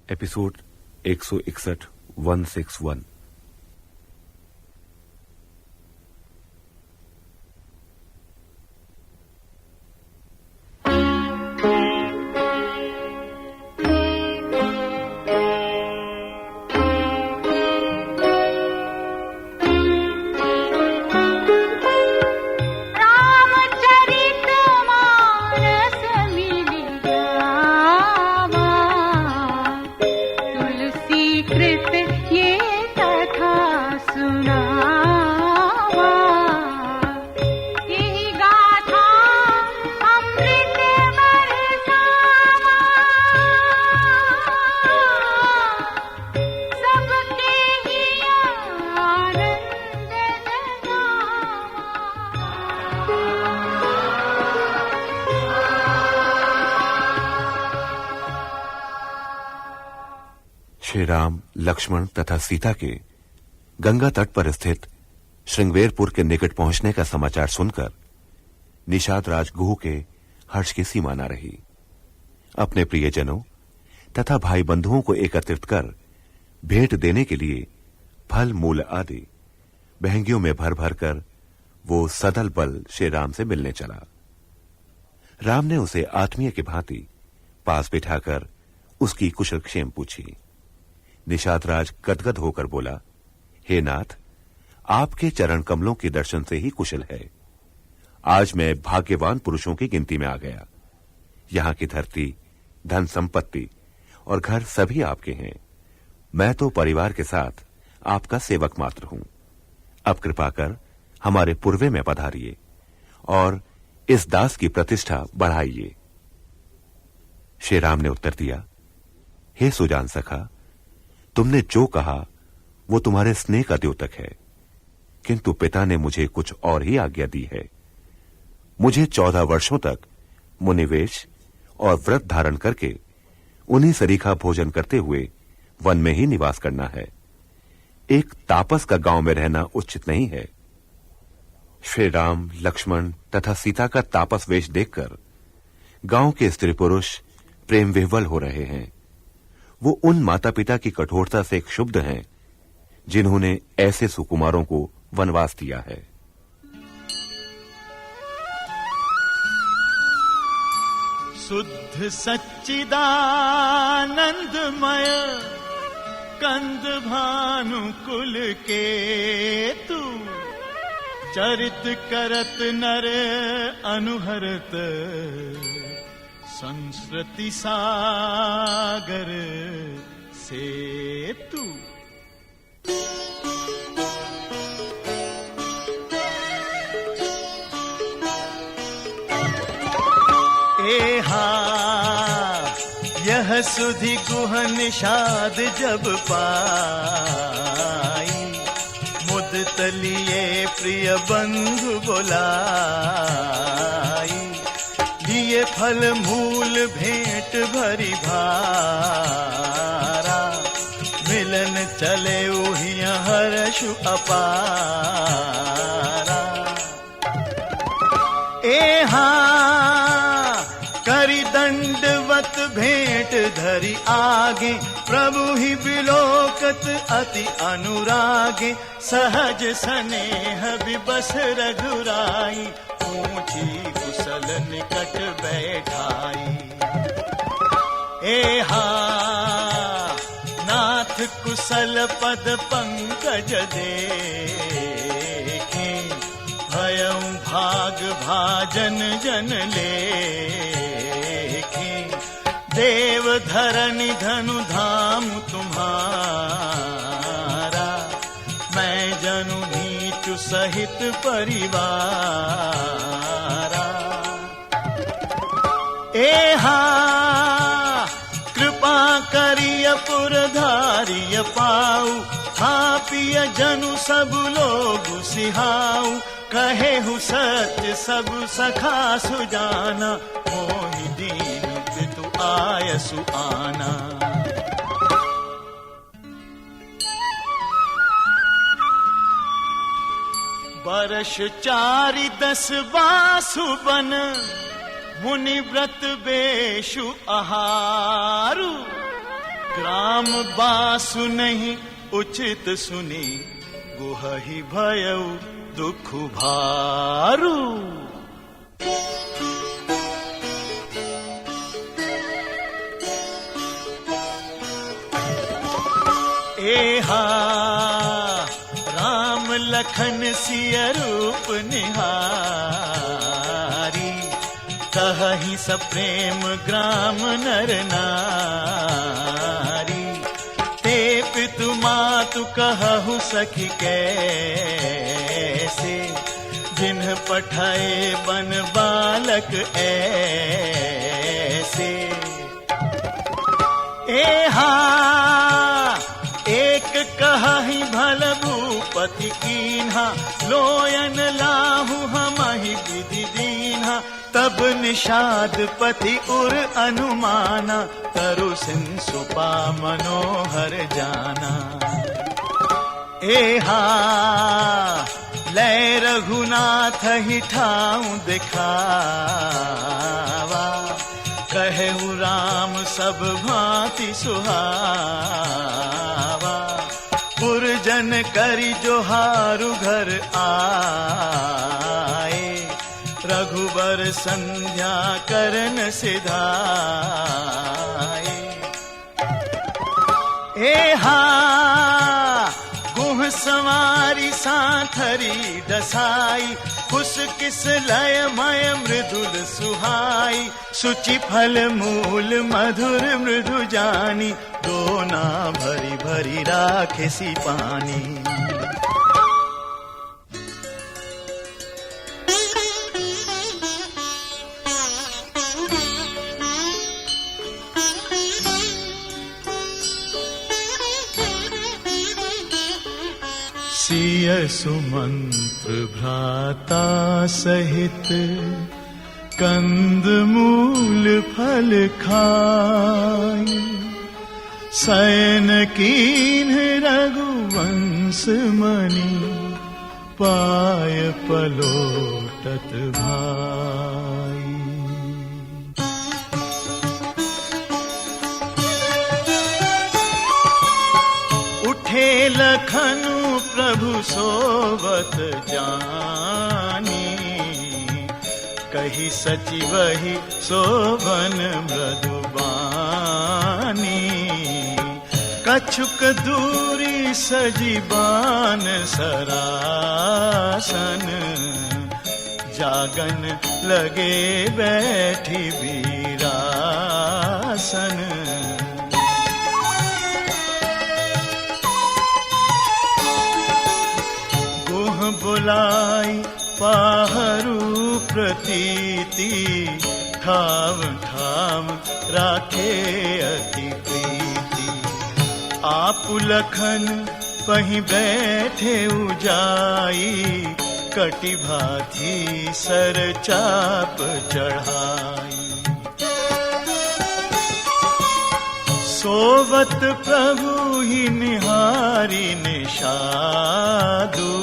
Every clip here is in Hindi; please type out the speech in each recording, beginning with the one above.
एपिसोड 161 161। श्री राम, लक्ष्मण तथा सीता के गंगा तट पर स्थित श्रृंगवेरपुर के निकट पहुंचने का समाचार सुनकर निषाद राज गुह के हर्ष की सीमा न रही। अपने प्रियजनों तथा भाई बंधुओं को एकत्रित कर भेंट देने के लिए फल मूल आदि बहंगियों में भर भर कर वो सदल बल श्री राम से मिलने चला। राम ने उसे आत्मीय की भांति पास बिठाकर उसकी कुशल क्षेम पूछी। निषाद राज गदगद होकर बोला, हे नाथ, आपके चरण कमलों के दर्शन से ही कुशल है। आज मैं भाग्यवान पुरुषों की गिनती में आ गया। यहां की धरती, धन संपत्ति और घर सभी आपके हैं। मैं तो परिवार के साथ आपका सेवक मात्र हूं। अब कृपा कर हमारे पूर्वे में पधारिए और इस दास की प्रतिष्ठा बढ़ाइए। श्री राम ने उत्तर दिया, हे सुजान सखा, तुमने जो कहा वो तुम्हारे स्नेह का द्योतक है, किंतु पिता ने मुझे कुछ और ही आज्ञा दी है। मुझे 14 वर्षों तक मुनिवेश और व्रत धारण करके उन्हीं सरीखा भोजन करते हुए वन में ही निवास करना है। एक तापस का गांव में रहना उचित नहीं है। श्री राम, लक्ष्मण तथा सीता का तापस वेश देखकर गांव के स्त्री पुरुष प्रेम विह्वल हो रहे हैं। वो उन माता पिता की कठोरता से क्षुब्ध हैं जिन्होंने ऐसे सुकुमारों को वनवास दिया है। शुद्ध सच्चिदानंदमय कंद भानुकुल के तू चरित करत नर अनुहरत संस्कृति सागर से तू। एहा यह सुधि गुह निषाद जब पाई, मुद तलिए प्रिय बंधु बोलाई। लिए फल मूल भेंट भरी भारा, मिलन चले उहिया हर्षु अपारा। एहा करी दंडवत भेंट धरी आगे, प्रभु ही बिलोकत अति अनुरागे। सहज स्नेह विबस रघुराई, ऊंची कुशल निकट बैठाई। एहा नाथ कुशल पद पंकज देखे, भयं भाग भाजन जन लेखे। देव धरनि धनु धाम तुम्हारा, मैं जनु नीचु सहित परिवारा। एहा कृपा करिय पुरधारिय पाऊ, हापिय जनु सब लोग सिहाऊ। कहे हु सत्य सब सखा सुजाना, मोहि दीन पितु आयसु आना। वर्ष 4-10 बासु बन, मुनि व्रत बेशु आहारु। ग्राम बासु नहीं उचित सुनी, गुहहि भयउ दुख भारू। एहा राम लखन सिय रूप निहारी, कहहि सप्रेम ग्राम नर नारी। ते पितु मातु कहु सखी कैसे, जिन्ह पठाए बन बालक ऐसे। एहा एक कहहि भल भूपति कीन्हा, लोयन लाहु हमहि विधि दीन्हा। तब निषाद पति उर अनुमाना, तरु सिंसुपा मनोहर जाना। एहा लय रघुनाथ ही ठाऊं दिखावा, कहु राम सब भांति सुहावा। पुरजन करि जोहारु घर आए, रघुबर संध्या करन सिधाए। एहा गुह सवारी साथरी डसाई, कुस किस लय मय मृदुल सुहाई। सुचि फल मूल मधुर मृदु जानी, दोना भरी भरी राखेसी पानी। सिय सुमंत्र भ्राता सहित, कंद मूल फल खाई। शयन कीन्ह रघुवंश मणि, पाय पलोटत भाई। उठे लखनु प्रभु सोवत जानी, कही सची वही शोभन मृदुबानी। कछुक दूरी सजीबान सरासन, जागन लगे बैठी वीरासन। गुह बुलाई पाहरू प्रतीति, ठाव ठाव राखे अति प्रीति। आप लखन पहीं बैठे उजाई, कटि भाथी सर चाप चढ़ाई। सोवत प्रभु ही निहारी निषादु,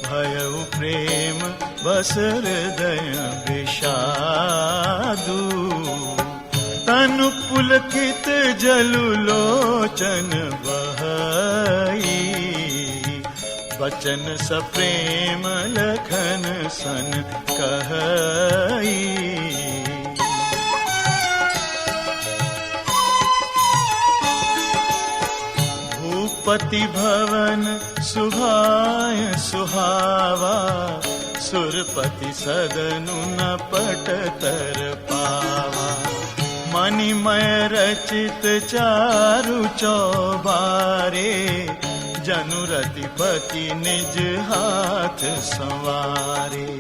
भयउ प्रेम बस हृदय विषादु। तनु पुलकित जलु लोचन बहई, बचन सप्रेम लखन सन कहई। भूपति भवन सुभाय सुहावा, सुरपति सदनु न पट तर पावा। मणिमय रचित चारु चौबारे, जनु रतिपति निज हाथ संवारे।